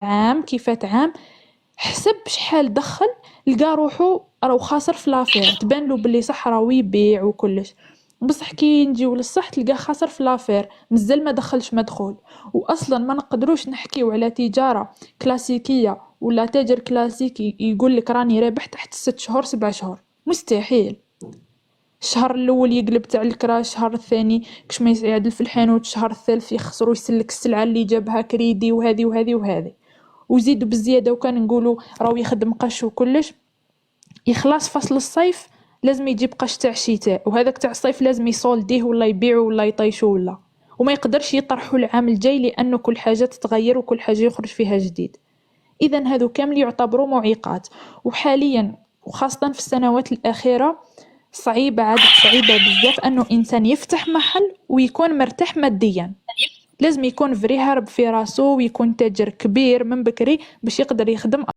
عام كيفات عام، حسب شحال دخل، لقى روحو راهو خاسر في لافير، تبان له بلي صح راهو يبيع وكلش، بصح كي نجيو للصح تلقاه خاسر في لافير مازال ما دخلش مدخول. واصلا ما نقدروش نحكيو على تجارة كلاسيكية ولا تاجر كلاسيكي يقول لك راني رابح تحت 6 شهور 7 شهور، مستحيل. الشهر الاول يقلب تاع الكرا، الشهر الثاني كش ما يعدل في الحانوت، الشهر الثالث يخسر ويسلك السلعة اللي جابها كريدي وهذه وهذه وهذه. وزيدوا بالزيادة وكان نقولوا راهو يخدم قش وكلش، يخلص فصل الصيف لازم يجيب قش تاع الشتاء، وهذاك تاع الصيف لازم يصولديه ولا يبيعه ولا يطيشه ولا، وما يقدرش يطرحه العام الجاي لأنه كل حاجة تتغير وكل حاجة يخرج فيها جديد. إذا هذو كامل يعتبروا معيقات. وحاليا وخاصة في السنوات الأخيرة صعيبة، عادت صعيبة بزاف أنه إنسان يفتح محل ويكون مرتاح ماديا. لازم يكون فري هارب في راسو ويكون تاجر كبير من بكري باش يقدر يخدم